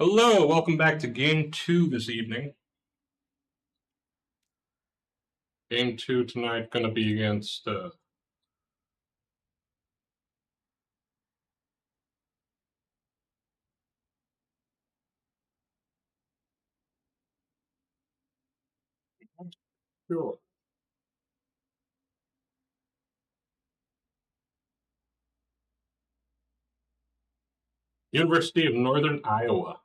Hello, welcome back to Game 2 this evening. Game 2 tonight going to be against sure. University of Northern Iowa.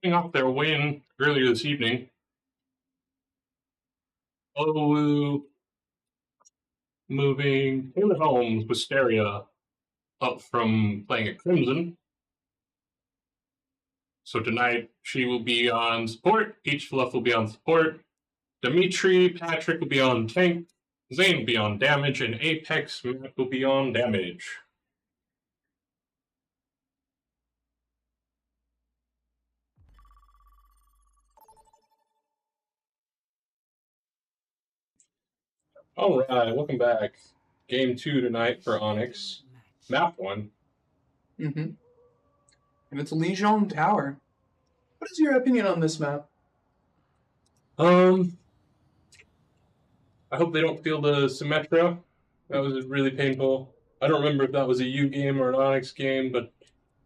Coming off their win earlier this evening, OWU moving Taylor Holmes Wisteria up from playing at Crimson. So tonight she will be on support, each fluff will be on support. Dimitri, Patrick will be on tank, Zane will be on damage, and Apex Matt will be on damage. All right, welcome back. Game 2 tonight for Onyx. Map 1. And it's Legion Tower. What is your opinion on this map? I hope they don't feel the Symmetra. That was really painful. I don't remember if that was a U game or an Onyx game, but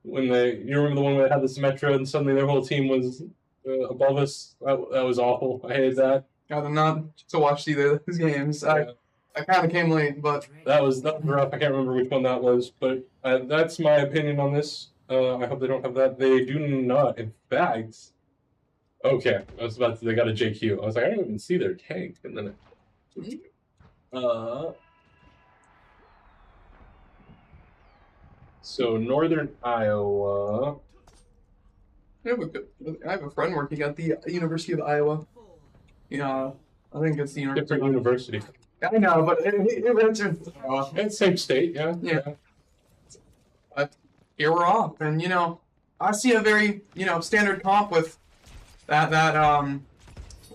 when you remember the one where they had the Symmetra and suddenly their whole team was above us? That was awful. I hated that. I did not to watch either of these games. Yeah. I kind of came late, but that was rough. I can't remember which one that was, but that's my opinion on this. I hope they don't have that. They do not. In fact, okay, I was about to. They got a JQ. I was like, I don't even see their tank, and then so Northern Iowa. I have a friend working at the University of Iowa. Yeah, I think it's the different university. I know, but it's same state, yeah. But here we're off, and I see a very standard comp with that.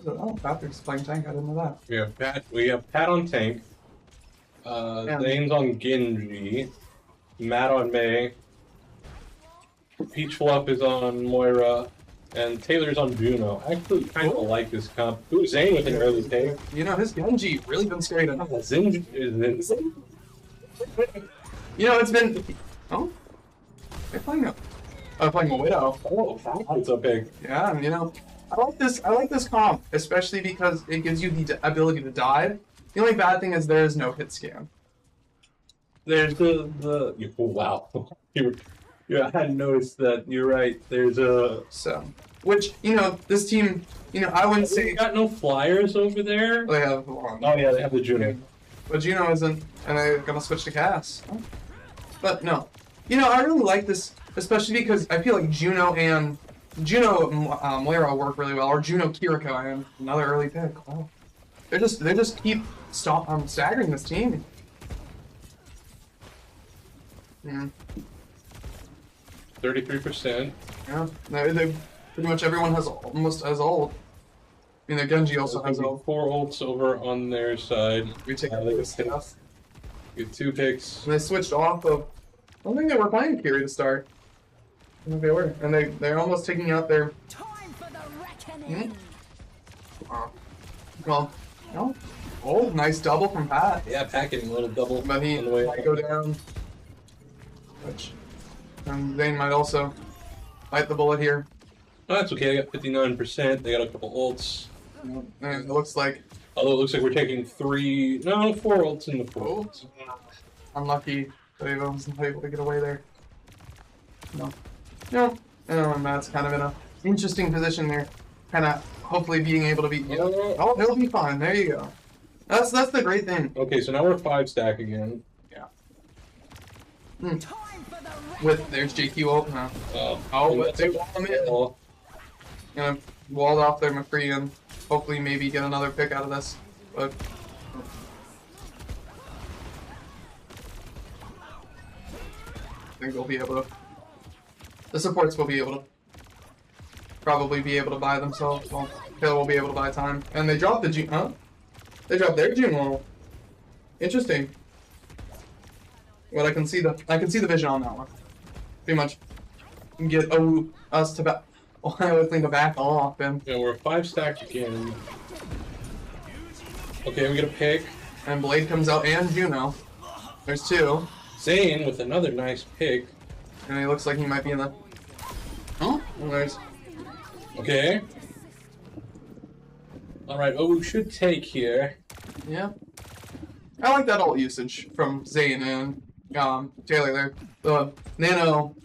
Oh, Patrick's playing tank. I didn't know that. We have Pat on tank. Zane's on Genji. Matt on May. Peach Fluff is on Moira. And Taylor's on Juno. I actually kind of like this comp. Ooh, Zane with an early take. His Genji really been scary to know. Zane it's been... Oh? They're playing a Widow. Oh, that's so big. Yeah, I like this comp, especially because it gives you the ability to dive. The only bad thing is there is no hit scan. There's the oh, wow. Yeah, I hadn't noticed that. You're right. There's a... So, which, this team, I wouldn't say... They got no flyers over there? They have... Oh, yeah, they have the Juno. But Juno isn't, and they're going to switch to Cass. But, no. I really like this, especially because I feel like Juno Moira work really well, or Juno Kiriko, and another early pick. Wow. They just keep staggering this team. 33%. Yeah, they pretty much everyone almost has ult. I mean, their Genji also has ult. 4 ults over on their side. We take this stuff. Get 2 picks. And they switched off of. I don't think they were playing Kiri to start. I think they were, and they're almost taking out their. Time for the reckoning. Well, oh, nice double from Pat. Yeah, Pat getting a little double. But he might go down. And Zane might also bite the bullet here. Oh, that's okay. I got 59%. They got a couple ults. And it looks like... Although it looks like we're taking 4 ults in the 4 ults. Unlucky that he wasn't able to get away there. No. And Matt's kind of in a interesting position there. Kind of hopefully being able to beat... Oh, he'll be fine. There you go. That's the great thing. Okay, so now we're 5 stack again. Yeah. There's JQ ult now. But they wall him in. Gonna wall off their McCree and hopefully maybe get another pick out of this. But I think they'll be able to. The supports will be able to probably be able to buy themselves. Well, Taylor will be able to buy time. And they dropped the June. Huh? They dropped their June wall. Interesting. But I can see the vision on that one. Pretty much get us to back. Oh, I would think to back off and. Yeah, we're 5 stacked again. Okay, we get a pick. And Blade comes out and Juno. There's 2. Zane with another nice pick. And he looks like he might be in the. Oh, well, there's. Okay. Alright, OWU should take here. Yeah. I like that ult usage from Zane and Taylor there. The Nano.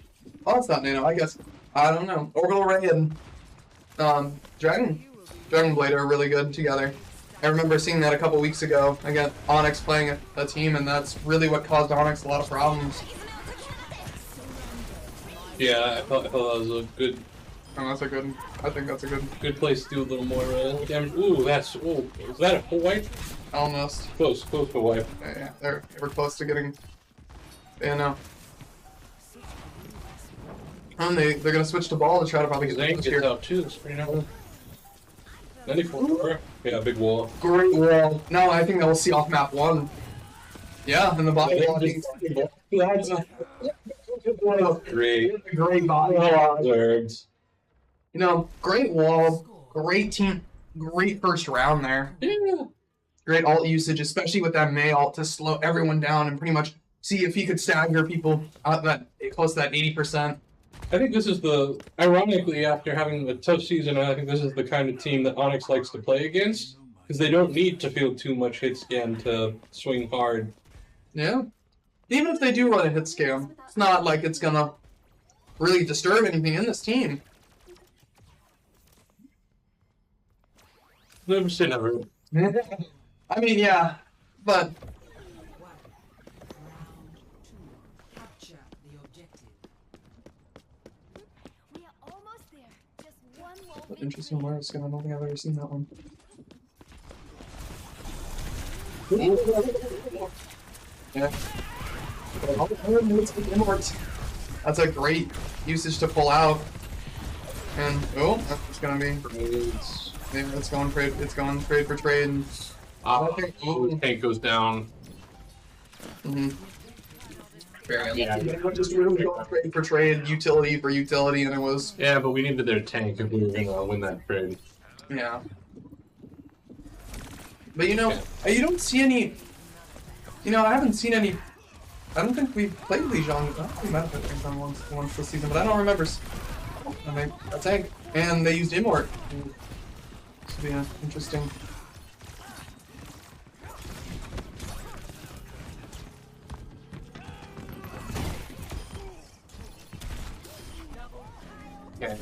Oh, it's not Nano, I guess. I don't know. Orbital Ray and Dragon Blade are really good together. I remember seeing that a couple weeks ago. I got Onyx playing a team, and that's really what caused Onyx a lot of problems. Yeah, I thought that was a good. Oh, that's a good. I think that's a good Place to do a little more damage. Ooh, that's. Ooh, is that a full wipe? almost. Close for wipe. Yeah, we're close to getting. Yeah, no. And they're gonna switch to ball to try to probably get Zane gets out too. It's pretty nice. 94. Yeah, big wall. Great wall. No, I think that will see off map 1. Yeah, and the body wall. Great body wall. Deserved. You know, great wall, great team, great first round there. Yeah. Great ult usage, especially with that May ult to slow everyone down and pretty much see if he could stagger people out that close to that 80%. I think this is the, ironically, after having a tough season, I think this is the kind of team that Onyx likes to play against, because they don't need to feel too much hit scan to swing hard. Yeah. Even if they do run a hit scam, it's not like it's gonna really disturb anything in this team. Never say never. I mean, yeah, but... Interesting where it's going. I don't think I've ever seen that one. Yeah. That's a great usage to pull out. And oh, that's gonna be. Yeah, it's going trade. It's going trade for trade. Tank goes down. Yeah, just really going trade for trade, utility for utility, and it was. Yeah, but we needed their tank if we were gonna win that trade. Yeah. But you know, you don't see any. You know, I haven't seen any. I don't think we've played Lijiang. I don't think we might have played Lijiang once this season, but I don't remember. And they a tank, and they used Immort. So yeah, interesting. Okay.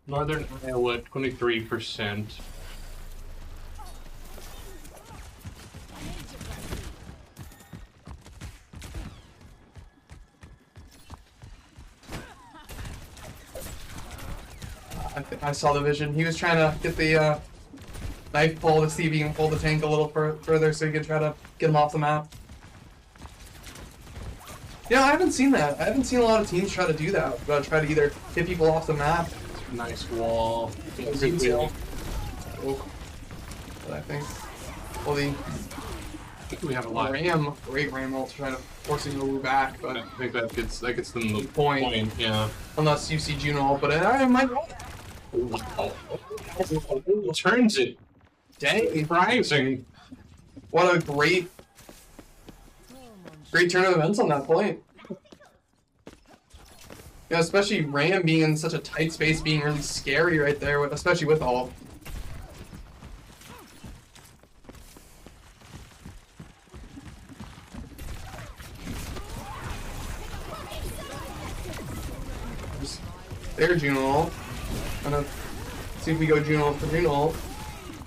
Northern Iowa, 23%. I saw the vision. He was trying to get the knife pull to see if he can pull the tank a little further so he can try to get him off the map. Yeah, I haven't seen that. I haven't seen a lot of teams try to do that. Try to either hit people off the map. Nice wall. Oh. But I think, well, we have a lot. Great Ram ult to try to force OWU back, but I think that gets them the point. Yeah. Unless you see Juno, but I might. Wow. Turns it. Dang, Surprising. what a great turn of events on that point. Yeah, especially Ram being in such a tight space, being really scary right there, especially with all. There, Juno. I'm gonna see if we go Juno for Juno.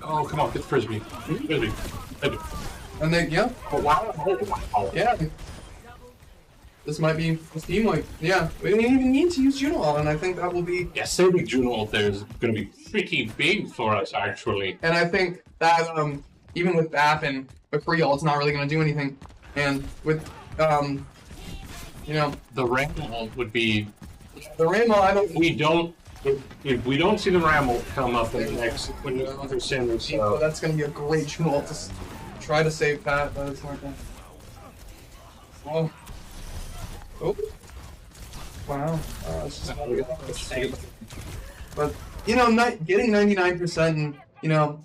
Oh, come on, get the Frisbee. Frisbee. And then, yeah. Oh, wow. Oh, wow. Yeah. This might be this team like, yeah. We didn't even need to use Juno on, and I think that will be. Yeah, saving Juno out there is going to be pretty big for us, actually. And I think that, even with BAP and McCree, it's not really going to do anything. And with, you know. The Ramble would be. The Ramble, I don't. If we don't see the Ramble come up in the next, when the other Sanders, So that's going to be a great Juno to try to save Pat, but it's not gonna. Oh. Oh. Wow. It's just not gonna save. But, you know, getting 99% and, you know,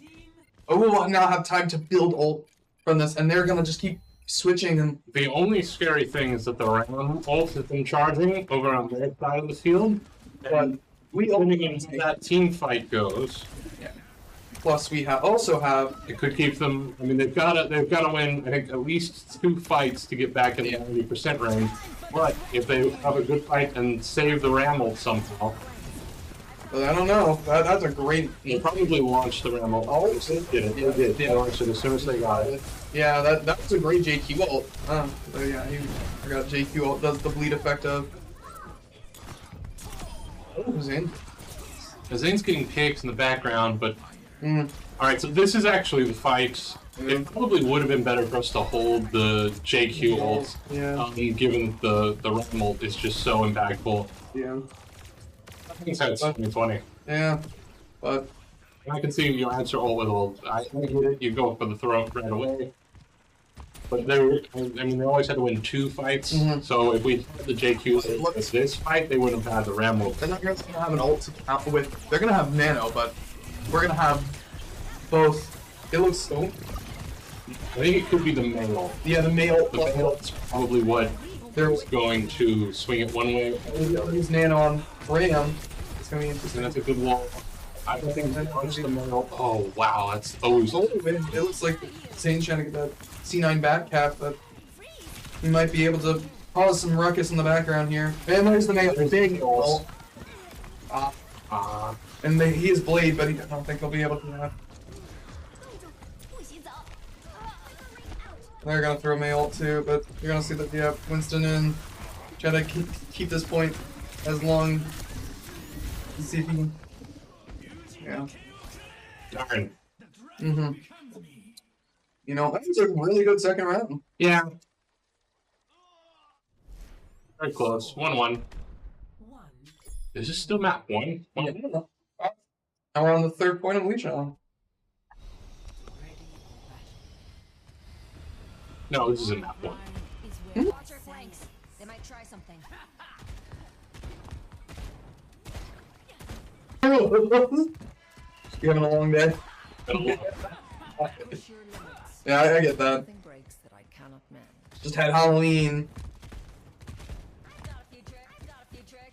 OWU will now have time to build ult from this, and they're gonna just keep switching. And the only scary thing is that the Ram ult has been charging over on their side of the field. but we Depending on how that team fight goes, yeah. Plus, we also have. it could keep them. I mean, they've got to win. I think at least 2 fights to get back in the 90% range. But if they have a good fight and save the Ram ult somehow, But I don't know. That's a great. they probably launched the Ram ult. Oh, they did it. They did. They launched it as soon as they got it. Yeah, that was a great JQ ult. But yeah, I forgot JQ ult does the bleed effect of. Oh, Zane. Zane's getting picks in the background, but alright, so this is actually the fight. It probably would have been better for us to hold the JQ ult, given the Ram ult is just so impactful. Yeah. I think so, it's 2020. Yeah, but I can see you answer ult with ult. I get it, you go for the throw right away. But they always had to win 2 fights, so if we had the JQ with this fight, they wouldn't have had the Ram ult. they're not going to have an ult to count with. They're going to have nano, but we're going to have both. It looks so. I think it could be the male. Yeah, the male. The male is probably what they're going to swing it one way. Use nano on Ram. It's going to be interesting. And that's a good wall. I don't think they punch the male. Oh, wow, that's always. It looks like Zane's trying to get that C9 back cap, but he might be able to cause some ruckus in the background here. And there's the male. Big ult. And he is Blade, but I don't think he'll be able to do that. They're gonna throw May ult too, but you're gonna see that Winston and try to keep this point as long. See if he can. Yeah. Darn. You know, that was a really good second round. Yeah. Very close. 1-1. Is this still map 1? Yeah. Now we're on the 3rd point of Leech on. No, this isn't map 1. Watch your flanks. They might try something. You having a long day? Yeah, I get that. Just had Halloween.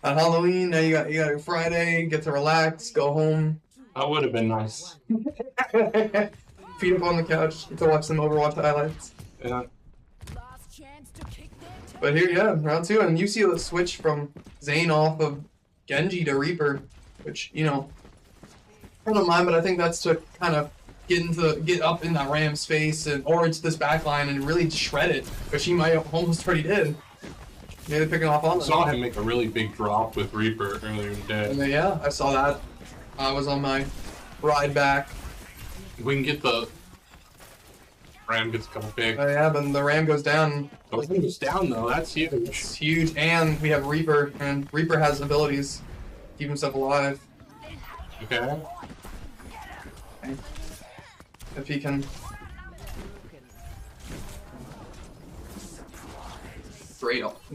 At Halloween, now you got your Friday, get to relax, go home. That would have been nice. Feet up on the couch, get to watch some Overwatch highlights. Yeah. But here, yeah, round 2, and you see the switch from Zane off of Genji to Reaper, which, you know, I don't mind, but I think that's to kind of get up in that Ram's face or into this back line and really shred it, which he might have almost already did. Maybe picking off on I saw him make a really big drop with Reaper earlier in the day. And then, yeah, I saw that. I was on my ride back. We can get the Ram gets a couple big. Yeah, but the Ram goes down. The Ram goes down though, that's huge. It's huge, and we have Reaper, and Reaper has abilities to keep himself alive. Okay. If he can.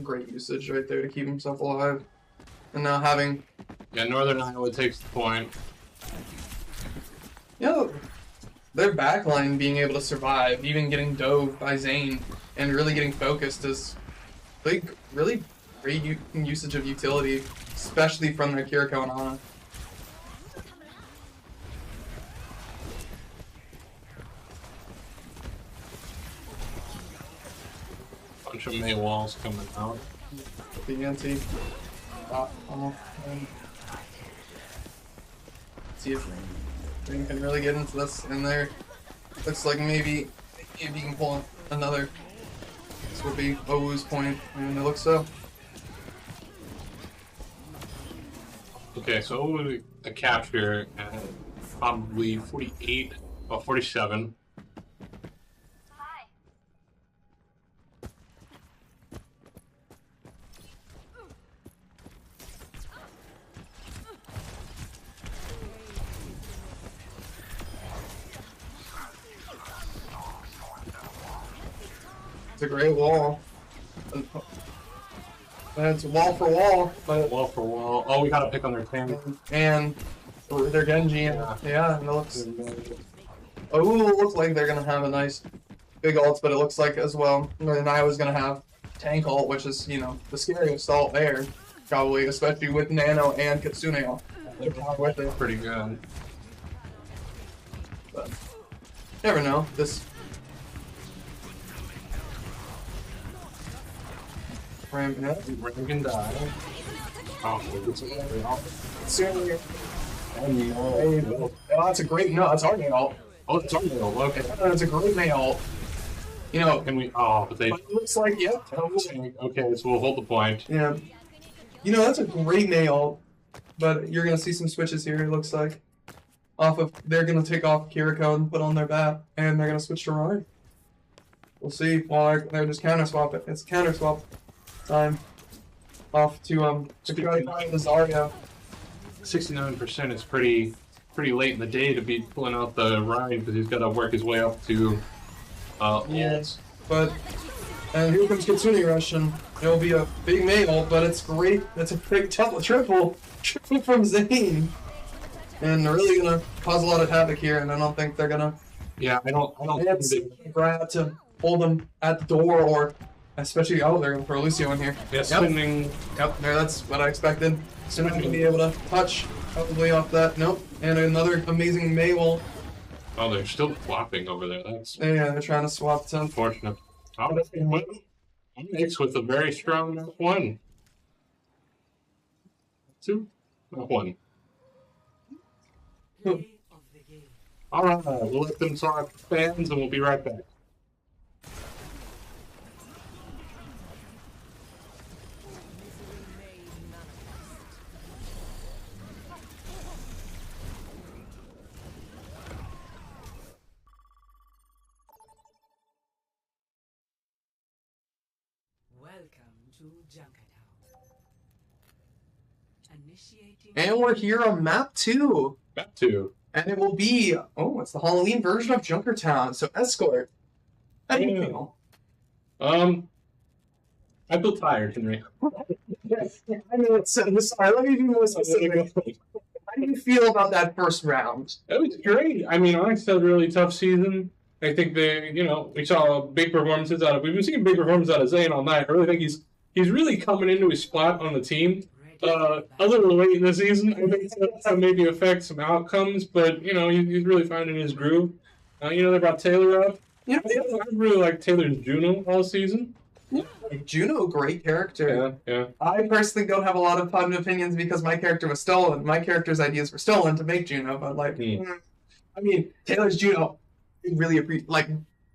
Great usage right there to keep himself alive. And now having. Yeah, Northern Iowa takes the point. Yeah, their backline being able to survive, even getting dove by Zane, and really getting focused is really great usage of utility, especially from their Kiriko and Ana. Bunch of May walls coming out. The anti. See if we can really get into this in there. Looks like maybe if you can pull another. This will be OWU's point, and it looks so. Okay, so a capture at probably 48 or 47. It's a great wall. And it's wall for wall. But Wall for wall. Oh, we gotta pick on their tank. and their Genji. Yeah, and it looks. Oh, looks like they're gonna have a nice big ults, but it looks like as well. And I was gonna have tank ult, which is, you know, the scariest ult there, probably, especially with Nano and Kitsune ult. With it. Pretty good. But never know. This Ram can die. Oh, oh, that's a great no. That's our nail. oh, it's on there. Okay. That's a great nail. You know, Can we? Oh, but they. but it looks like yep. Okay, so we'll hold the point. Yeah. You know, that's a great nail, but you're gonna see some switches here. It looks like off of they're gonna take off Kiriko and put on their bat, and they're gonna switch to Roy. We'll see. While they're just counter swap it. It's counter swap time. Off to try to find the Zarya. 69% is pretty late in the day to be pulling out the ride because he's got to work his way up to. Yes, but and here comes Kitsune Rush, and it'll be a big male, but it's great. It's a big triple from Zane, and they're really gonna cause a lot of havoc here. And I don't think they're gonna. Yeah, I don't. It's Brad to hold them at the door, or especially they're gonna throw Lucio in here. Yeah, spinning. Yep, there. That's what I expected. Soon gonna be able to touch probably off that. Nope, and another amazing Maywell. Oh, they're still flopping over there. That's Yeah, they're trying to swap to. unfortunate. Oh, that's Onyx with a very strong one. Two, not one. All right, we'll let them talk fans, and we'll be right back. Welcome to Junkertown. Initiating. And we're here on map 2. Map 2. And it will be, oh, it's the Halloween version of Junkertown. So Escort. How do you feel? I feel tired, Henry. Yes, I know it's sorry, let me be more specific. How do you feel about that first round? It was great. I mean, Onyx had a really tough season. I think they, we saw big performances out of. We've been seeing big performances out of Zane all night. I really think he's really coming into his spot on the team. A little late in the season, I think that maybe affect some outcomes, but he's really finding his groove. They brought Taylor up. I really like Taylor's Juno all season. Juno, great character. Yeah. I personally don't have a lot of fun opinions because my character was stolen. My character's ideas were stolen to make Juno, but I mean, Taylor's Juno. Really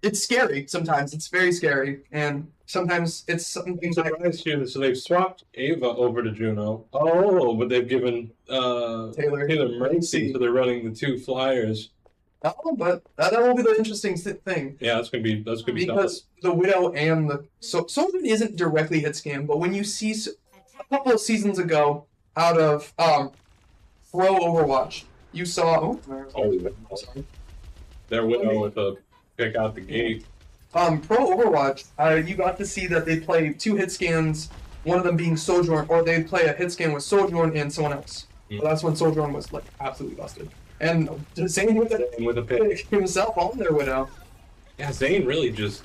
it's scary sometimes. It's very scary, and sometimes it's something surprised you. So they've swapped Ava over to Juno. Oh, but they've given Taylor Mercy, so they're running the 2 flyers. Oh, but that will be the interesting thing. Yeah, that's gonna be because the Widow and the Soulman isn't directly hit scan, but when you see a couple of seasons ago out of Pro Overwatch, you saw sorry. Their Widow with a pick out the gate. Pro Overwatch, you got to see that they play 2 hit scans, one of them being Sojourn, or they play a hit scan with Sojourn and someone else. So that's when Sojourn was absolutely busted. And Zane with a pick himself on their Widow. Yeah, Zane really just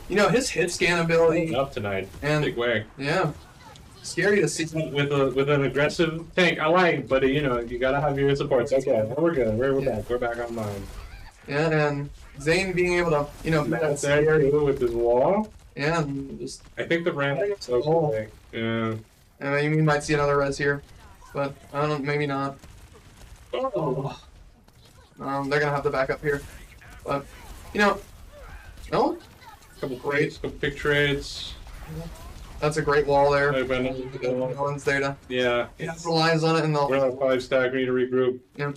his hit scan ability up tonight. And big way. Yeah. Scary to see with an aggressive tank. I like, but you gotta have your supports. Okay, we're good. We're back. We're back online. Yeah, and Zane being able to, that's scary with his wall. Yeah, and just. I think the ramp is okay. Yeah. You might see another res here, but I don't know, maybe not. Oh. They're gonna have the backup here, but no. Couple trades, couple pick trades. That's a great wall there. No one's there to. Yeah. He has the lines on it, and they'll. We're on a 5 stack. We need to regroup. Yeah.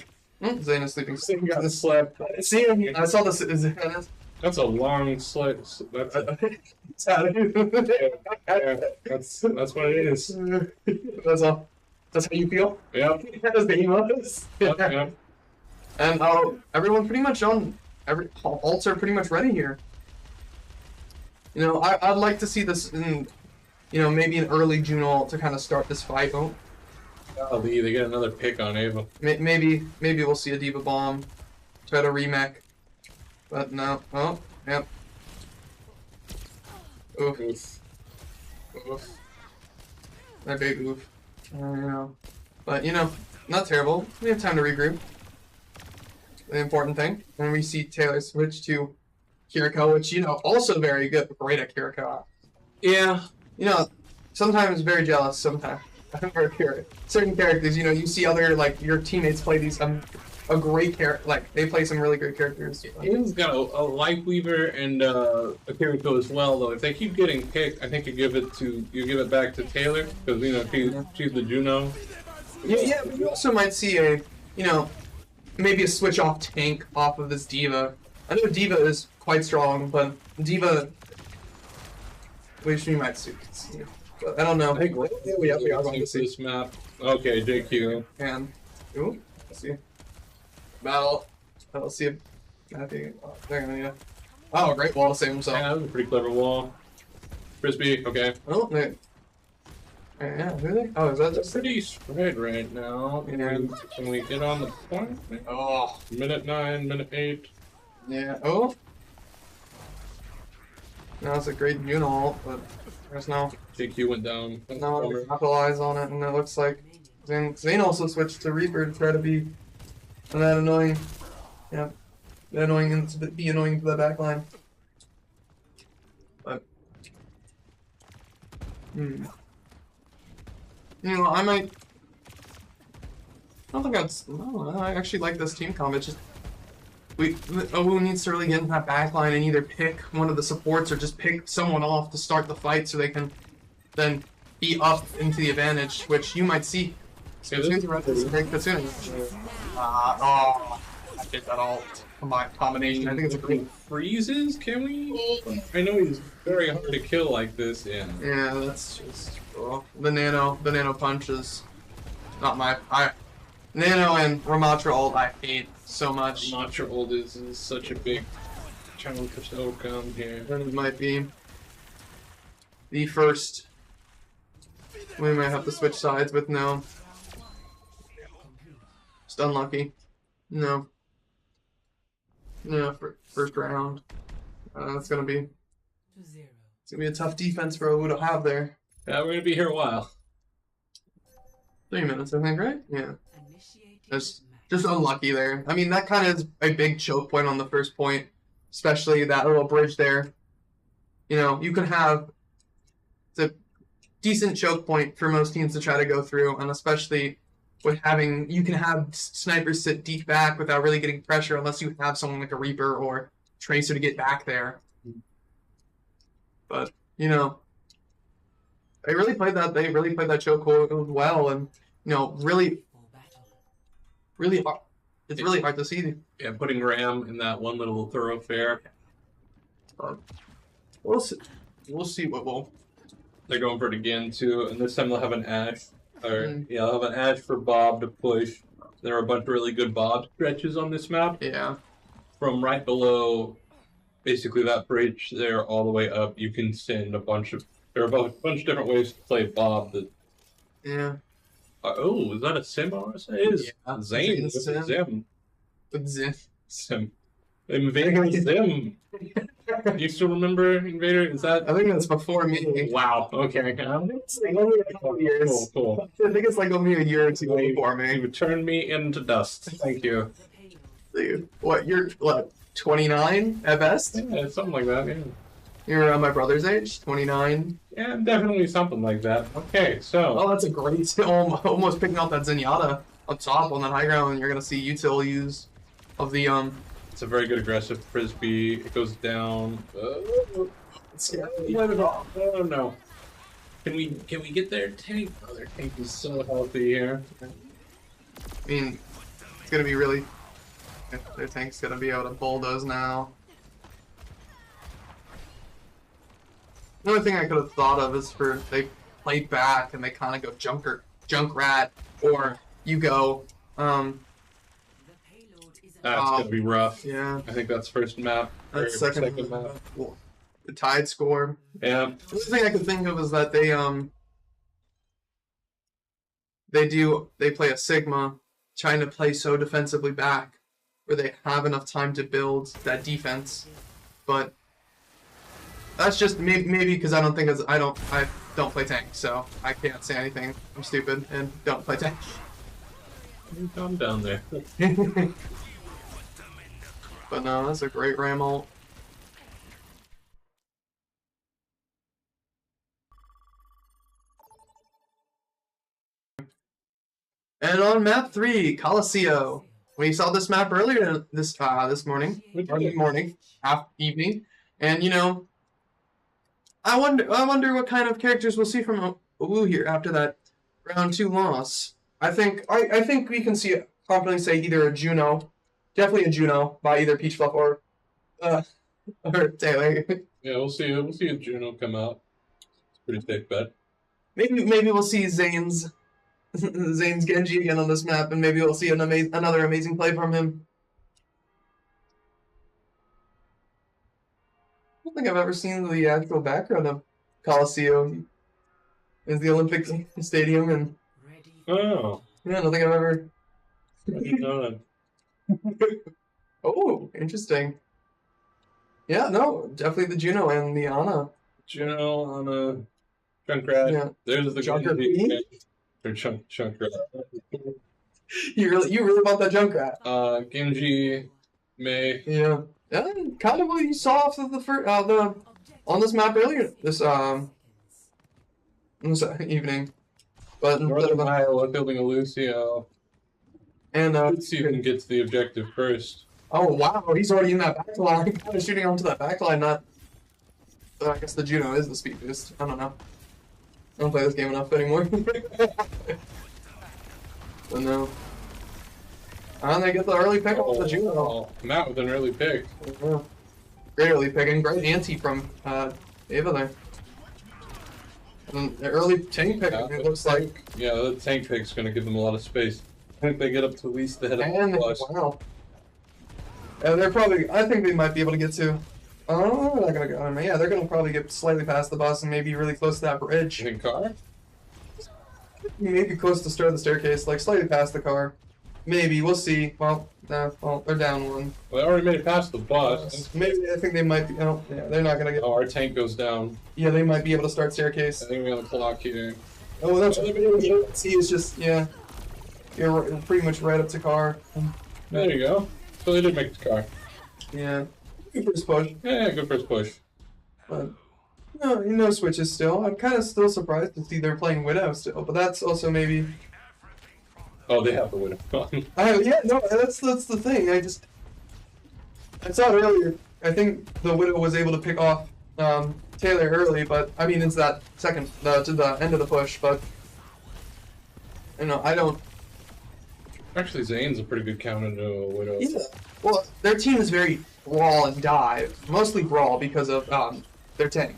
Zane is sleeping. Zane got the slap. See him? I saw this. That's a long slice. That's yeah, that's what it is. That's all. That's how you feel? Yep. That's the emotes. Yep. And everyone's pretty much on. Ults are pretty much ready here. You know, I'd like to see this in, you know, maybe an early June ult to kind of start this fight. Oh, golly, they get another pick on Ava. maybe we'll see a D.Va bomb, try to remake, but no. Oh, yep. Oof. Oof. That big oof. I don't know. But, you know, not terrible. We have time to regroup. The important thing. And we see Taylor switch to Kiriko, which, you know, also very good. Great at Kiriko. Yeah. You know, sometimes very jealous, sometimes. Certain characters, you know, you see other, like, your teammates play these, a great character, like, they play some really great characters. Ava's got a Lifeweaver and a Kiriko as well, though. If they keep getting picked, I think you give it back to Taylor, because, you know, she's the Juno. Yeah, but you also might see a, you know, maybe a switch off tank off of this D.Va. I know D.Va is quite strong, but D.Va, which we might see. But I don't know. I think we are going to see this map. Okay, JQ. And, ooh, let's see. Battle. Let's see if they're gonna, yeah. Oh, great wall to save himself. Yeah, that was a pretty clever wall. Frisbee, okay. Oh, they. Yeah, who are they? Oh, is that It's pretty spread right now. And can we get on the point? Oh. Minute 9, minute 8. Yeah. Oh. No, it's a great Juno ult, but there's no. JQ went down. No one to capitalize on it, and it looks like Zane also switched to Reaper to try to be that annoying. Yeah. Be annoying to the back line. But. You know, I might. I don't think no, I actually like this team comp. It's just OWU needs to really get in that back line and either pick one of the supports or just pick someone off to start the fight so they can then be up into the advantage, which you might see. Oh, I did that all combination. I think it's a great. Freezes? Can we? I know he's very hard to kill like this. Yeah. Yeah, that's just the nano punch is not my. Nano and Ramatra ult I hate so much. Ramatra ult is such a big challenge to overcome here. And it might be the first. We might have to switch sides with no. Just unlucky. No. Yeah, first round. That's gonna be. It's gonna be a tough defense for OWU to have there. Yeah, we're gonna be here a while. 3 minutes, I think, right? Yeah. Just unlucky there. I mean, that kind of is a big choke point on the first point, especially that little bridge there. You know, you could have the decent choke point for most teams to try to go through, and especially with having, you can have snipers sit deep back without really getting pressure unless you have someone like a Reaper or Tracer to get back there. But, you know, they really played that chokehold well, and, you know, really hard. It's really hard to see. Yeah, putting Ram in that one little thoroughfare. We'll see. We'll see what will. They're going for it again too, and this time they'll have an Ashe. Or yeah, they'll have an Ashe for Bob to push. There are a bunch of really good Bob stretches on this map. Yeah. From right below, basically that bridge there, all the way up, you can send a bunch of. There are a bunch of different ways to play Bob. That. Yeah. Oh, is that a sim? It is. Yeah. Zane. Zim. Sim. Invader Zim. You still remember Invader? Is that? I think that's before me. Wow. Okay. It's like only a couple years. Cool. I think it's like only a year or two before me. You turned me into dust. Thank you. Dude, what? You're what? 29 at best? Yeah, something like that. Yeah. You're around my brother's age, 29. Yeah, definitely something like that. Okay, so. Oh, that's a great. Almost picking out that Zenyatta up top on that high ground, and you're gonna see util use of the It's a very good aggressive frisbee. It goes down. Let it off. Oh no. Can we get their tank? Oh, their tank is so healthy here. I mean, it's gonna be really. Their tank's gonna be able to bulldoze now. The only thing I could have thought of is for they play back and they kind of go Junkrat, or you go. That's gonna be rough. Yeah. I think that's first map. That's second map. Cool. the Tide score. Yeah. The only thing I could think of is that they play a Sigma, trying to play so defensively back, where they have enough time to build that defense. But that's just maybe because I don't play tank, so I can't say anything. I'm stupid and don't play tank. Calm down there. But no, that's a great ram ult. And on map 3, Coliseum. We saw this map earlier this morning, evening, and you know, I wonder what kind of characters we'll see from OWU here after that round 2 loss. I think we can confidently say either a Juno, definitely a Juno by either Peachfluff or Taylor. Yeah, we'll see a Juno come out. It's a pretty safe bet. Maybe we'll see Zane's Genji again on this map, and maybe we'll see another amazing play from him. I don't think I've ever seen the actual background of Coliseum. It's the Olympic Stadium, and oh, yeah, I don't think I've ever. I didn't know that. Oh, interesting. Yeah, no, definitely the Juno and the Ana. Juno, Ana, Junkrat. Yeah. There's the Junkrat. Or Junkrat. You really want that Junkrat? Genji, Mei. Yeah. And kind of what you saw off of the first on this map earlier this evening. But Northern Iowa building a Lucio. And let's see who can get to the objective first. Oh wow, he's already in that backline. Kind of shooting onto that backline. Not. I guess the Juno is the speed boost. I don't know. I don't play this game enough anymore. But no. And they get the early pick off the Juno. Oh, Matt with an early pick. Yeah. Great early pick, and great anti from Ava there. And the early tank pick, it looks like. Yeah, the tank pick's going to give them a lot of space. I think they get up to at least the head of the plus. Wow. And they're probably, I think they might be able to get to. Oh, they're not going to go. Yeah, they're going to probably get slightly past the bus and maybe really close to that bridge. You think car? Maybe close to start of the staircase, like slightly past the car. Maybe, we'll see. Well, they're down one. Well, they already made it past the bus. Maybe, I think they might be. Oh, yeah, they're not going to get. Oh, our tank goes down. Yeah, they might be able to start staircase. I think we're going to clock here. Oh, that's what you see. It's just, yeah. You're pretty much right up to car. There you go. So they did make the car. Yeah. Good first push. Yeah, good first push. But, no switches still. I'm kind of still surprised to see they're playing Widow still, but that's also maybe. Oh, they have the Widow. Yeah, no, that's the thing. I saw it earlier. I think the Widow was able to pick off Taylor early, but I mean, it's that second, to the end of the push, but you know, I don't. Actually, Zane's a pretty good counter to a Widow. Yeah. Well, their team is very brawl and dive, mostly brawl because of their tank.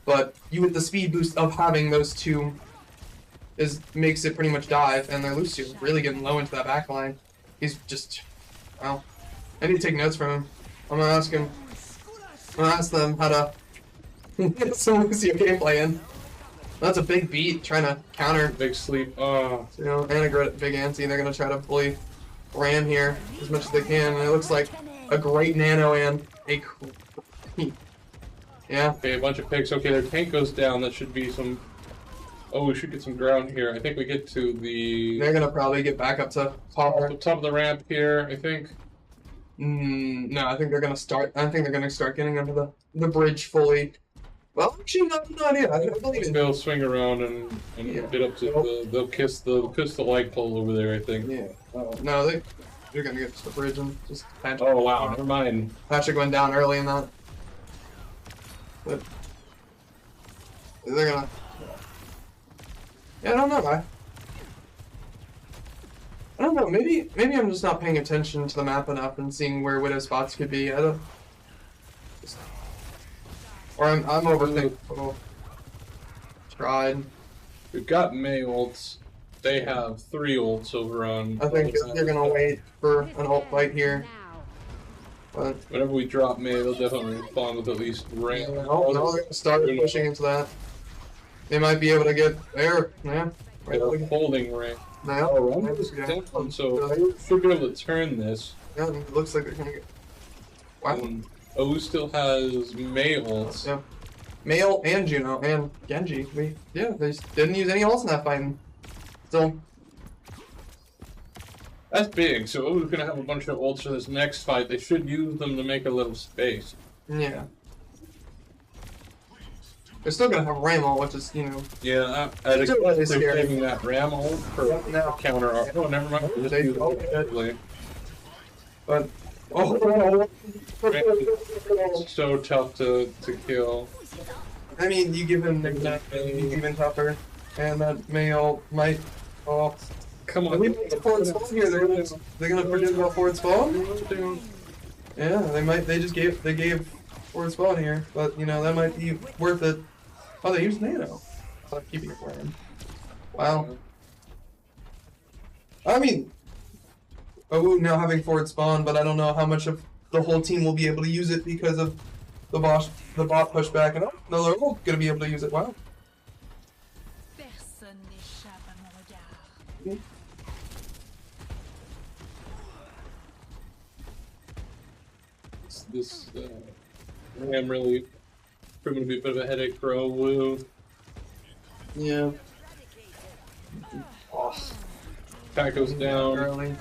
But you with the speed boost of having those two makes it pretty much dive, and their Lucio really getting low into that back line. He's just, well, I need to take notes from him. I'm gonna ask him. I'm gonna ask them how to get some Lucio gameplay in. That's a big beat trying to counter. Big sleep. Oh. You know, and a big anti. They're gonna try to bully Ram here as much as they can, and it looks like a great nano and a. Yeah. Okay, a bunch of picks. Okay, their tank goes down. That should be some. Oh, we should get some ground here. I think we get to the. They're gonna probably get back up to power. Top of the ramp here, I think. No, I think they're gonna start. I think they're gonna start getting under the bridge fully. Well, actually, no idea. I believe they'll swing around and yeah. get up to the. They'll kiss the light pole over there, I think. Yeah. No, they're gonna get to the bridge and just. Oh wow! Never mind. Patrick went down early in that. But they're gonna. Yeah, I don't know. I don't know. Maybe I'm just not paying attention to the map enough and seeing where Widow spots could be. I don't. Or I'm overthinking. Oh. Tried. We've got Mei ults. They have 3 ults over on. I think they're gonna wait for an ult fight here. But whenever we drop May, they'll definitely respond with at least Ram. no, they're gonna start pushing into that. They might be able to get there. Yeah. Right. They're holding Ram. Now, Oh, Ram is down, so they should be able to turn this. yeah, it looks like they're gonna get. Wow. And OWU still has May ults. Yeah. Male and Juno and Genji. They just didn't use any ults in that fight. So That's big, so OWU's gonna have a bunch of ults for this next fight. They should use them to make a little space. yeah. They're still gonna have Ram ult, which is, you know. Yeah, I'd Still expect really they're scary. saving that Ram ult for No. counter. Oh, never mind. Just They- use it okay. directly. But It's so tough to kill. I mean, you give him he's even tougher, and that Mayo might. Oh, Come are on. we the forward spawn here? They're gonna predict about forward spawn. Yeah, they might. They gave forward spawn here, but you know that might be worth it. Oh, they used Nano. So I'm keeping it for him. Wow. I mean, OWU now having forward spawn, but I don't know how much of the whole team will be able to use it because of the bot pushback. And no, they're all gonna be able to use it. Wow. Personne n'échappe à mon regard. This Ram really proving to be a bit of a headache for OWU. Yeah. Pack goes down. Early.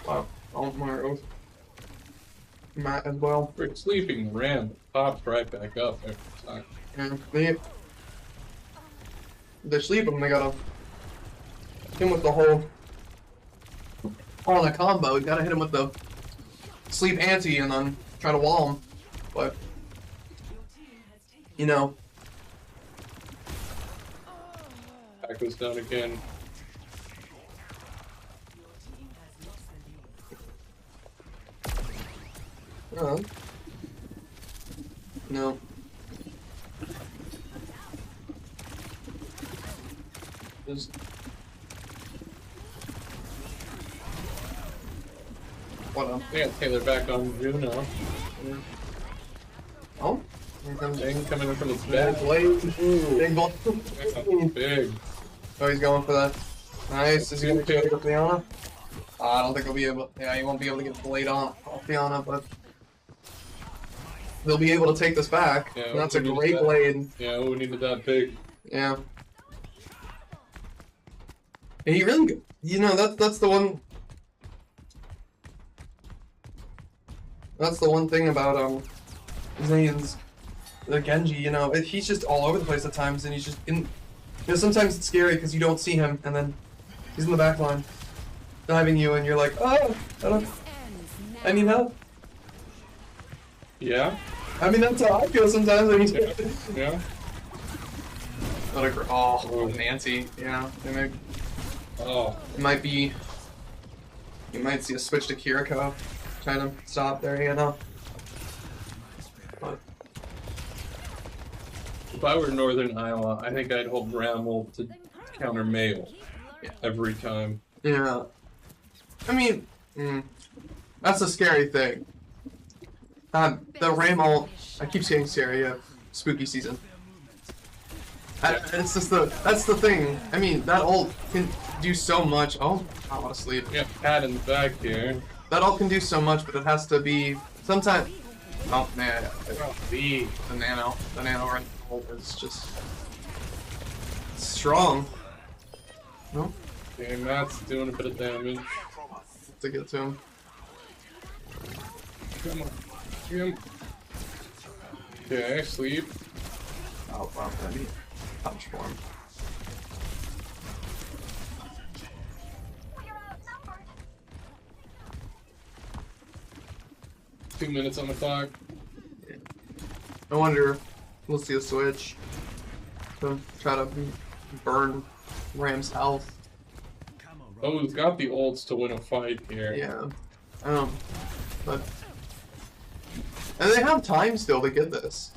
Wow. Almar Matt as well. For sleeping Ram pops right back up every time. Yeah. They sleep him, they gotta hit him with the whole on a combo. You gotta hit him with the sleep anti and then try to wall him. But you know. Pack goes down again. No. Just what up? They got Taylor back on Juno. Oh, here comes Thing coming in from the Big back. blade. Big ball. Big. Oh, he's going for that. Nice. Is he gonna take up Fiona? I don't think he'll be able. Yeah, he won't be able to get the blade on Fiona, but they'll be able to take this back. Yeah, And that's a we needed great that. blade. Yeah, we needed that big. Yeah. And he really, you know, that's the one. That's the one thing about Zane's the Genji. You know, he's just all over the place at times, and he's just in. You know, sometimes it's scary because you don't see him, and then he's in the back line, diving you, and you're like, oh, I need help. Yeah? I mean, that's how I feel sometimes. When Yeah. Yeah? What a oh, Nancy. Yeah, Oh. it might be. You might see a switch to Kiriko, trying to stop there. You know. But If I were Northern Iowa, I think I'd hold Ramble to counter Mail every time. yeah, I mean, that's a scary thing. The Ram ult, I keep saying scary. Yeah, spooky season. It's just that's the thing. I mean, that ult can do so much. Oh, I want to sleep. We got Pat in the back here. That ult can do so much, but it has to be sometimes. Oh man, the nano right ult is just strong. No, Okay, Matt's doing a bit of damage. to get to him. Come on. Get him. Okay, sleep. Oh wow, I need punch for him. Two minutes on the clock. I wonder, we'll see a switch to try to burn Ram's health. Oh, we've got the ults to win a fight here. Yeah, but and they have time still to get this.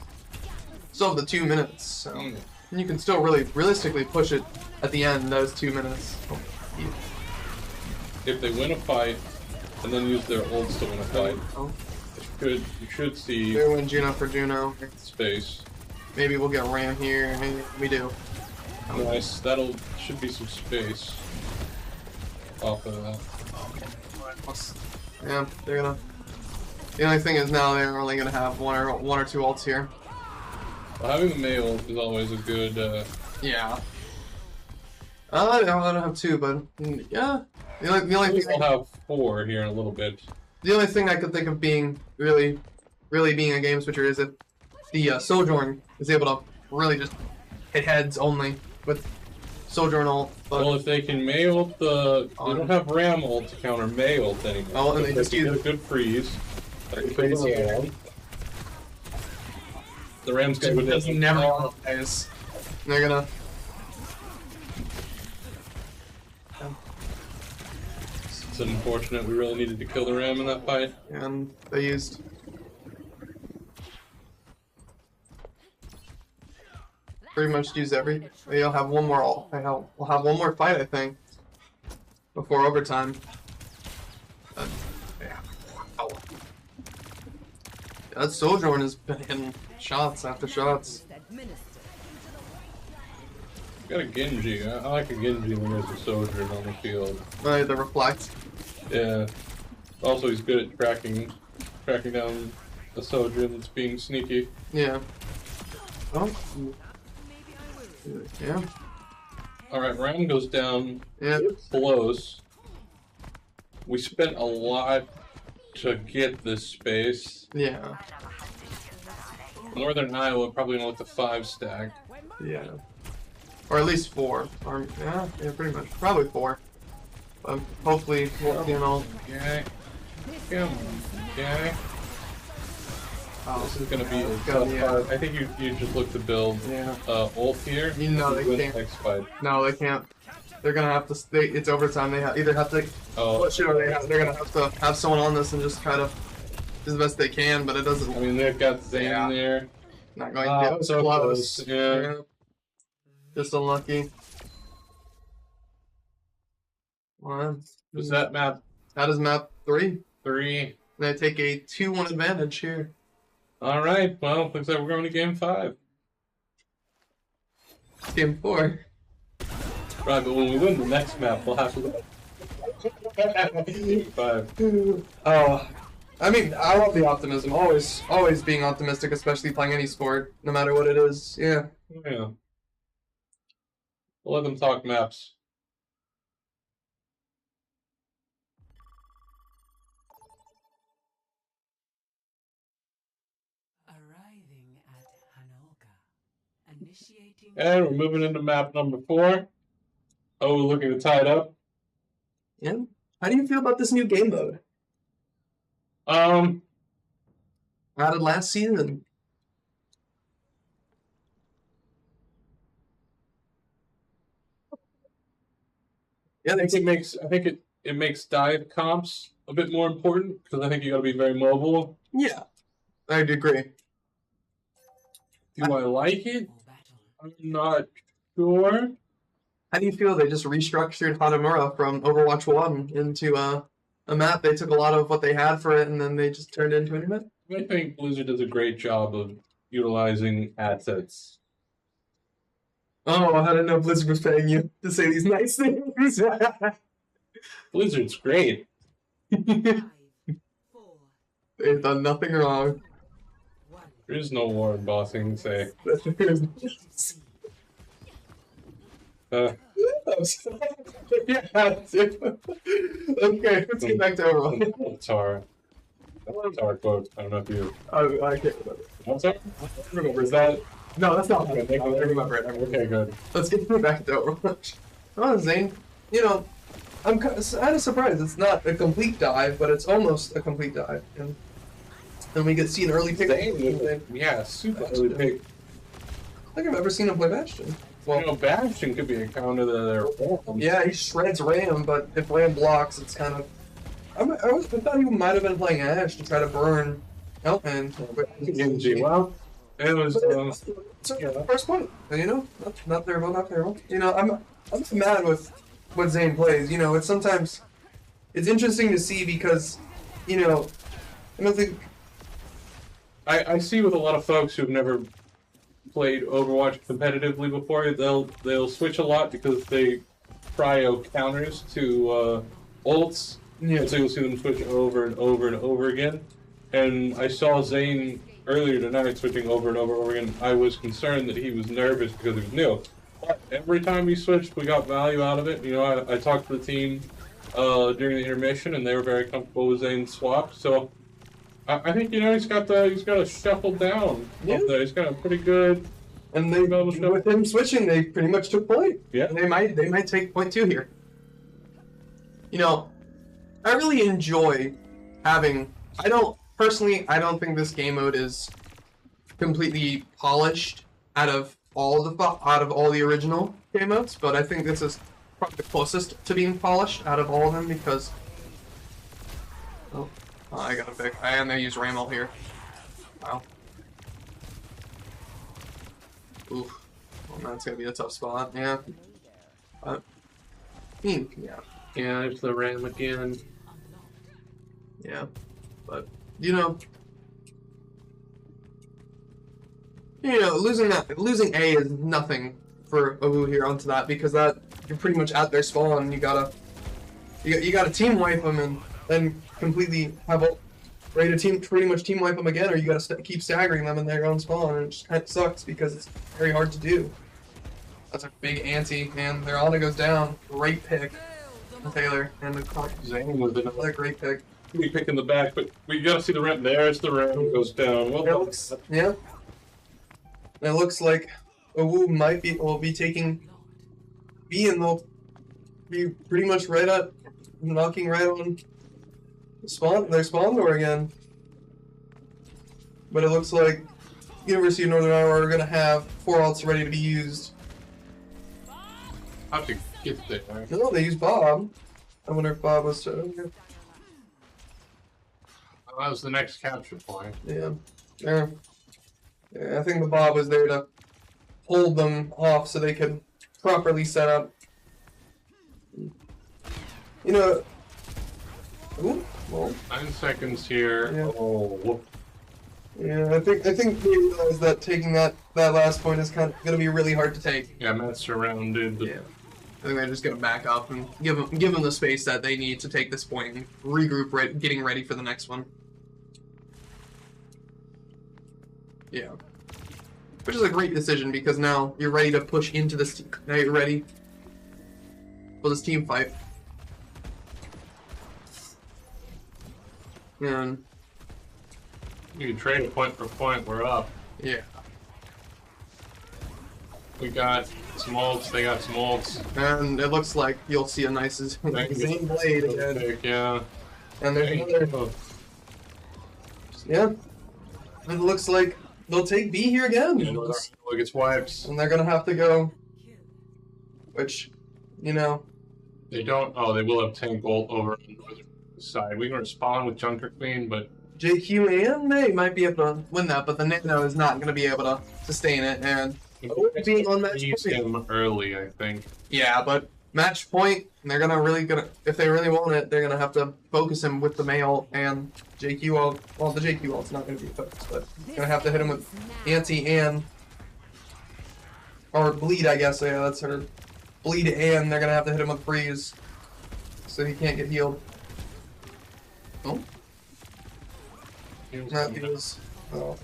Still have the 2 minutes, so Mm. you can still really realistically push it at the end. Those 2 minutes. Oh, yeah. If they win a fight, and then use their ults to win a fight. Oh. You should see They win Juno for Juno. space. Maybe we'll get Ram here. Maybe we do. Nice. Should be some space off of that. Yeah, they're gonna. The only thing is now they're only gonna have one or two ults here. Well, having a Mei ult is always a good. Yeah. I don't have two, but yeah. The only thing I'll have 4 here in a little bit. the only thing I could think of being really being a game switcher is if the Sojourn is able to really just hit heads only with Sojourn ult. But Well, if they can Mei ult they don't have Ram ult to counter Mei ult anymore. Oh, and they just get use a good freeze. freeze, yeah. The Ram's good with this. never dies. They're gonna. It's unfortunate. We really needed to kill the Ram in that fight. And they used. Pretty much use every. They'll have one more ult. We'll have one more fight, I think, before overtime. Yeah. Oh. That Sojourn has been hitting shots after shots. Got a Genji. I like a Genji when there's a Sojourn on the field. Right, the reflect. Yeah. Also, he's good at tracking down a Sojourn that's being sneaky. Yeah. Oh. Yeah. Alright, Ram goes down Yeah. close. We spent a lot to get this space. Yeah. Northern Iowa probably gonna look the 5 stack. Yeah. Or at least 4. Or yeah, pretty much. Probably 4. Hopefully, we'll, Okay. Come on, okay. Oh, This is gonna be a God, tough yeah. fight. I think you just look to build Yeah. ult here. You know they win can't. Next fight. No, they can't. They're gonna have to. It's overtime. They either have to Oh, push it, or they're gonna have to have someone on this and just try to do the best they can. But it doesn't. I mean they've got Zane Yeah. there. Not going to get so close. close. Yeah. Just unlucky. Well, Was that map that is map 3. 3? They take a 2-1 advantage here. All right. Well, looks like we're going to game 5. Game 4. Right, but when we win the next map, we'll have to go. 5. Oh, I mean, I love the optimism. Always being optimistic, especially playing any sport, no matter what it is. Yeah. Yeah. We'll let them talk maps. Arriving at Hanoka. Initiating. And we're moving into map number 4. Oh, we're looking to tie it up. Yeah. How do you feel about this new game mode? Added last season. Yeah, I think it makes dive comps a bit more important because I think you got to be very mobile. yeah, I'd agree. Do I like it? For battle. I'm not sure. How do you feel they just restructured Hanamura from Overwatch 1 into a map? They took a lot of what they had for it and then they just turned it into a new map? I think Blizzard does a great job of utilizing assets. Oh, I didn't know Blizzard was paying you to say these nice things. Blizzard's great. 5, 4, They've done nothing wrong. 1. There is no war in bossing, say. Yeah, okay, let's get back to Overwatch. Tar quote. I don't know if you. I can't remember. I'm sorry? Remember, is that. No, that's not Okay, I remember it. Okay, good. Let's get back to Overwatch. Oh, Zane, you know, I'm kind of surprised it's not a complete dive, but it's almost a complete dive. And we get see an early pick. Zane, yeah, super early pick. I don't think I've ever seen him play Bastion. Well, You know, Bastion could be a counter to their form. yeah, he shreds Ram, but if Ram blocks, it's kind of. I thought he might have been playing Ashe to try to burn Elfman. Genji. Well, it was. So, first point, you know, not terrible, not terrible. You know, I'm mad with what Zane plays. You know, it's sometimes it's interesting to see because, you know, I don't think. I see with a lot of folks who've never played Overwatch competitively before, they'll switch a lot because they prio counters to ults. Yeah. So you'll see them switch over and over and over again. And I saw Zane earlier tonight switching over and over again. I was concerned that he was nervous because he was new. But every time he switched, we got value out of it. You know, I talked to the team during the intermission, and they were very comfortable with Zane's swap. So I think, you know, he's got a shuffle down up there. He's got a pretty good. And they, with him switching, they pretty much took point. Yeah. And they might take point 2 here. You know, I really enjoy having. I don't think this game mode is completely polished out of all the original game modes, but I think this is probably the closest to being polished out of all of them because. Oh, I gotta pick. I am gonna use Ramel here. Wow. Oof. Well, that's gonna be a tough spot. Yeah. Yeah. Yeah, there's the Ram again. Yeah. But you know, losing A is nothing for OWU here onto that because that you're pretty much at their spawn. And you gotta team wipe them and then completely have a ready to pretty much team wipe them again, or you gotta keep staggering them in their own spawn, and it just kind of sucks because it's very hard to do. That's a big anti, and their Ana goes down. Great pick, Taylor, and the Zane was another great pick. We pick in the back, but we gotta see the Ram. There's the Ram goes down. Well, yeah. And it looks like OWU will be taking B, and they'll be pretty much knocking right on their spawn door again. But it looks like University of Northern Iowa are going to have 4 ults ready to be used. I have to get there. No, they used Bob. I wonder if Bob was to. That was the next capture point. Yeah. Yeah, I think the Bob was there to hold them off so they could properly set up. You know. Ooh, well. 9 seconds here. Yeah. Oh, whoop. Yeah, I think they realize that taking that last point is kind of going to be really hard to take. Yeah, Matt's surrounded. Yeah. I think they're just going to back up and give them the space that they need to take this point and regroup, getting ready for the next one. Yeah. Which is a great decision because now you're ready to push into this. Now you're ready for this team fight. And you can trade a point for point. We're up. yeah. We got some ults. They got some ults. And it looks like you'll see a nice Zane blade again. Yeah. And there's another. Yeah. And it looks like they'll take B here again. Yeah, look, it's wipes. And they're gonna have to go. Which, you know. They don't. Oh, they will have tank ult over on the northern side. We can respond with Junker Queen, but JQ and May might be able to win that, but the Nano is not gonna be able to sustain it. And being on match use him early, I think. yeah, but match point, they're if they really want it, they're gonna have to focus him with the male and JQ ult. Well, the JQ ult's not gonna be focused, but gonna have to hit him with anti and or bleed, I guess. Yeah, that's her bleed, and they're gonna have to hit him with freeze, so he can't get healed. Oh, that is. Oh.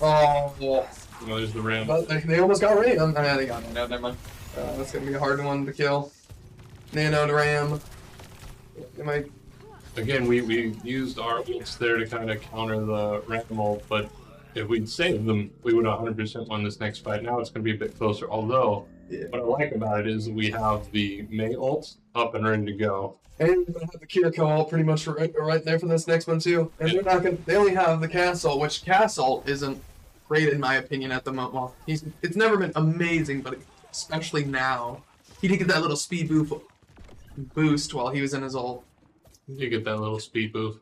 Oh, yeah. No, there's the Ram. But they almost got Ram. Oh, yeah, they got Nano. Never mind. That's gonna be a hard one to kill. Nano to Ram. They might. Again, we used our ults there to kind of counter the Ram ult, but if we'd saved them, we would 100% won this next fight. Now it's going to be a bit closer. Although, what I like about it is we have the May ult up and ready to go. And we're gonna have the Kiriko ult pretty much right there for this next one too. And they're not gonna. They only have the Castle, which Castle isn't great in my opinion at the moment. Well, it's never been amazing, but especially now, he did get that little speed boost while he was in his ult. You get that little speed boost.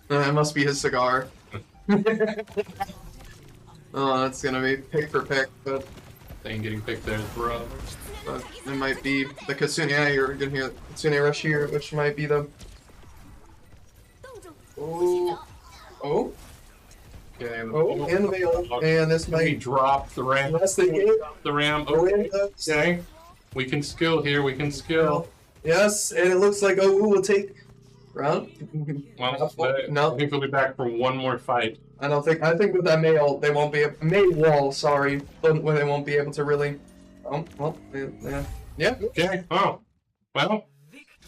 That must be his cigar. Oh, that's gonna be pick for pick, but Thing getting picked there, bro. But it might be the Kitsune. Yeah, you're gonna hear Kitsune Rush here, which might be the. Oh. Oh. Okay. Oh, and the Veil. And this We might. drop the ram. Unless they get The ram. okay. Okay. We can skill here. We can skill. Yes, and it looks like OWU will take round. Well, No. I think they'll be back for one more fight. I don't think. I think with that Mail, they won't be. May wall, sorry, but when they won't be able to really. Oh, well, yeah. Yeah. Okay. Oh. Well.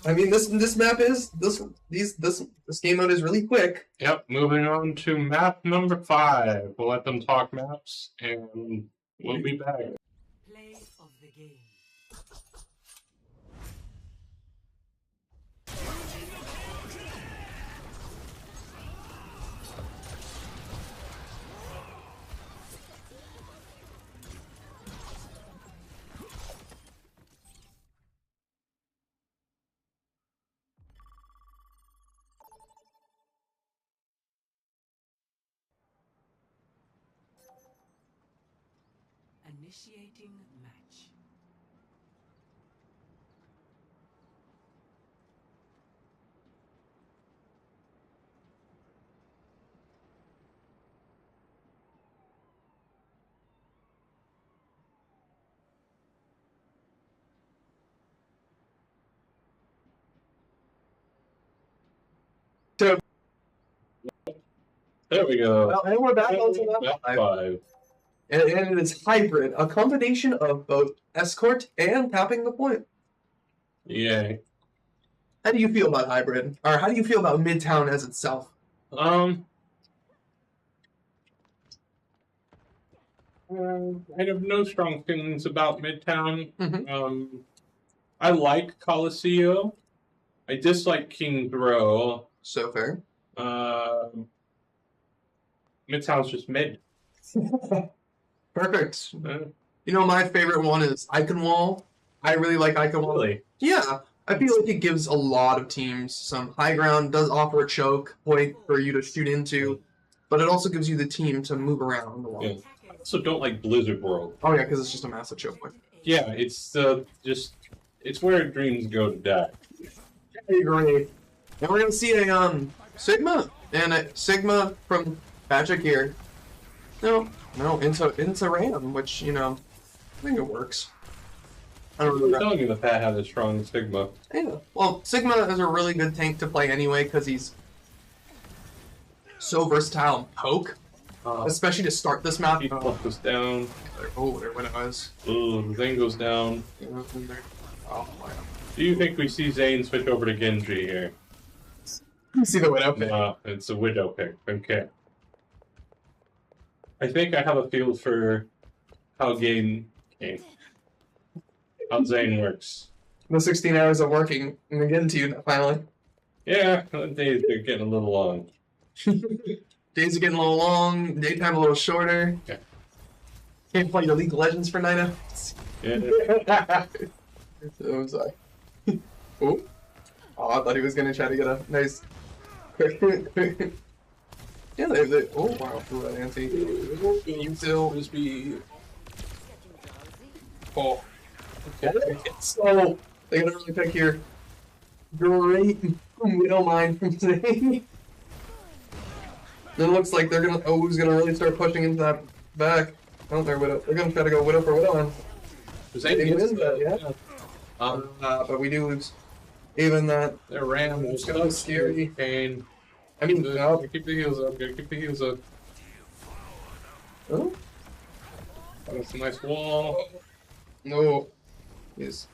I mean, this map is this game mode is really quick. Yep. Moving on to map number 5. We'll let them talk maps, and we'll be back. Play of the game. Initiating match. There we go. Well, and we're back onto Map map 5. 5. And it is hybrid, a combination of both escort and tapping the point. Yay. How do you feel about hybrid? Or how do you feel about Midtown as itself? I have no strong feelings about Midtown. Mhm. I like Coliseum. I dislike King's Row. So fair. Midtown's just mid. Perfect. Uh, You know, my favorite one is Icon Wall. I really like Icon Wall. really? Yeah, I feel like it gives a lot of teams some high ground, does offer a choke point for you to shoot into, but it also gives you the team to move around the wall. Yeah. I also don't like Blizzard World. Oh yeah, because it's just a massive choke point. Yeah, it's it's where dreams go to die. I agree. And we're gonna see a Sigma and a Sigma from Patrick here. No, into Ram, which you know, I think it works. I don't I'm really. telling you the Pat had a strong Sigma. Yeah. Well, Sigma is a really good tank to play anyway because he's so versatile and poke, especially to start this map. He goes down. Oh, there when it was. Ooh, the thing goes down. Oh my. Do you think we see Zane switch over to Genji here? You see the widow pick. It's a widow pick. Okay. I think I have a feel for how how Zane works. The 16 hours of working and again to you finally. Yeah, days are getting a little long. Days are getting a little long, daytime a little shorter. Okay. Can't play your League of Legends for 9 hours. Yeah. I'm sorry. Oh. Oh, I thought he was gonna try to get a nice quick. Yeah, they oh wow, threw that anti. You still just be. Oh. Okay. So they got a really pick here. Great Widow Mine from Zane. It looks like they're gonna. Oh, who's gonna really start pushing into that back? Oh, they're Widow. They're gonna try to go Widow for Widow, and Zane wins that, yeah. But we do lose. Even that. Their ram It's gonna be scary. Pain. I mean, no. Keep the heels up. Keep the heels up. Oh? That's a nice wall. No. He's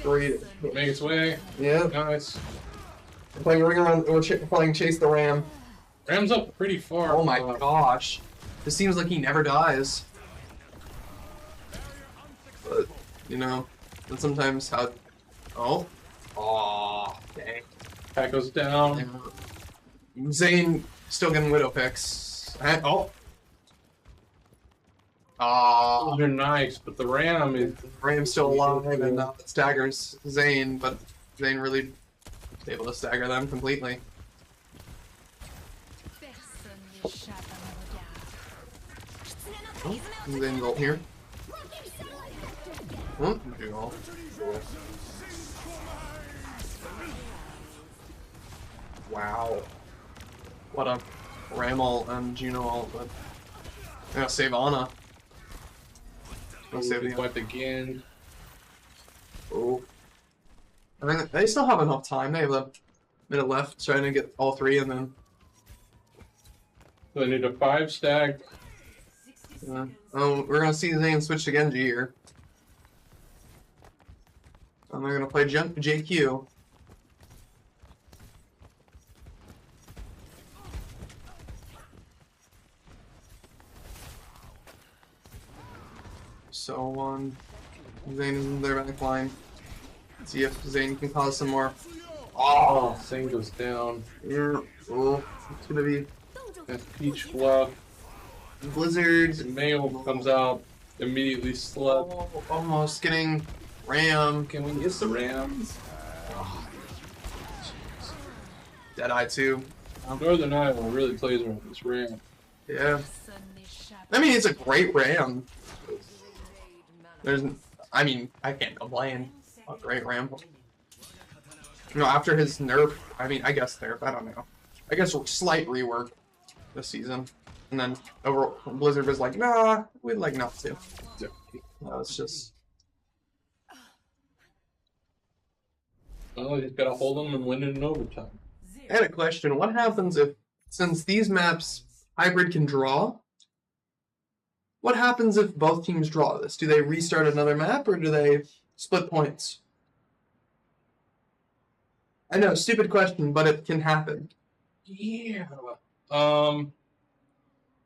great. Make its way. Yeah. Nice. We're playing ring around. We're playing Chase the Ram. Ram's up pretty far. Oh my gosh. This seems like he never dies. But, you know, and sometimes how. Oh. Aw. Dang. Pat goes down. Zane still getting Widow picks. And, oh. Aw. They're nice, but the ram is. Ram's still alive and staggers Zane, but Zane really is able to stagger them completely. Personne n'échappe à mon regard. Oh, Zane ult here. Duo. Wow. What a Ram ult and Juno ult, but I'm gonna save Ana. Save the wipe again. Oh. I mean, they still have enough time. They have a minute left trying to get all three and then. So they need a 5 stack. Yeah. Oh, we're gonna see Zane switch to Genji here. And they're gonna play JQ. So Zane is in their back line. Let's see if Zane can cause some more. Oh, Zane goes down. Yeah. Oh, it's gonna be. That's Peach Fluff. Blizzard. Mayo comes out, immediately slut. Oh, almost getting Ram. Can we get the Rams? Deadeye too. Northern Iowa really plays around this Ram. Yeah. I mean, it's a great Ram. I mean, I can't complain. A great Ram. You know, after his nerf, I mean, I guess nerf, I don't know. I guess slight rework this season. And then Blizzard was like, nah, we'd like not to. No, it's just. Well, he's got to hold them and win it in overtime. I had a question. What happens if, since these maps, Hybrid can draw, what happens if both teams draw this? Do they restart another map or do they split points? I know, stupid question, but it can happen. Yeah.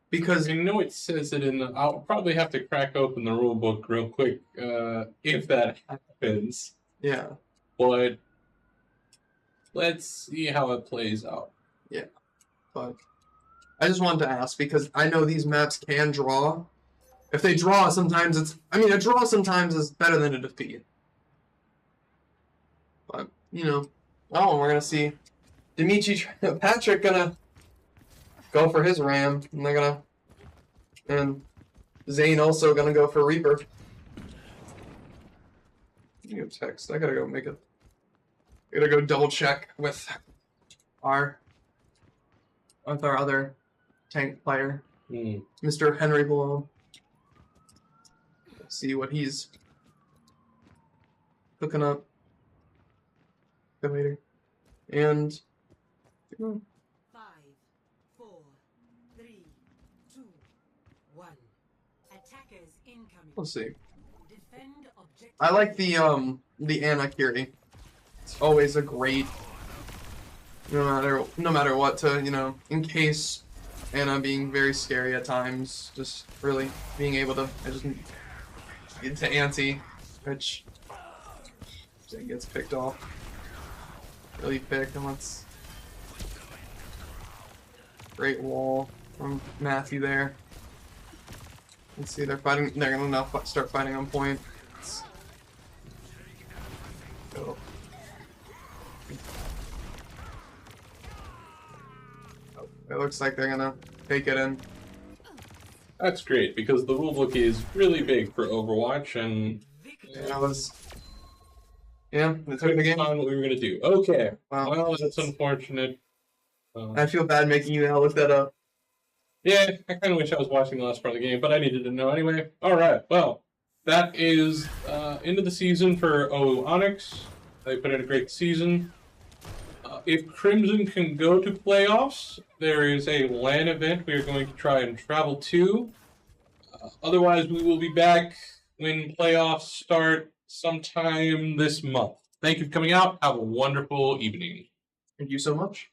Because I know it says it in the. I'll probably have to crack open the rule book real quick if that happens. yeah, But let's see how it plays out. yeah. But I just wanted to ask because I know these maps can draw. If they draw, sometimes it's. I mean, a draw sometimes is better than a defeat. But you know, oh, and we're gonna see Patrick gonna go for his Ram, and they're gonna, and Zane also gonna go for Reaper. You have text. I gotta go make it. I gotta go double check with our other tank player, Mr. Henry Below. See what he's cooking up. Good later. And 5, 4, 3, 2, 1. Attackers incoming. let's see. Defend objective. I like the Ana Kiri. It's always a great no matter what to, you know, in case Ana being very scary at times, just really being able to just get to anti, which gets picked off. Really picked, and let's great wall from Matthew there. Let's see, they're fighting. They're gonna now start fighting on point. Let's go. Oh, it looks like they're gonna take it in. That's great because the rulebook is really big for Overwatch, and they took the game on what we were gonna do. Okay, wow. Well, that's unfortunate. I feel bad making you now look that up. Yeah, I kind of wish I was watching the last part of the game, but I needed to know anyway. All right, well, that is end of the season for OWU Onyx. They put in a great season. If Crimson can go to playoffs, there is a LAN event we are going to try and travel to. Otherwise, we will be back when playoffs start sometime this month. Thank you for coming out. Have a wonderful evening. Thank you so much.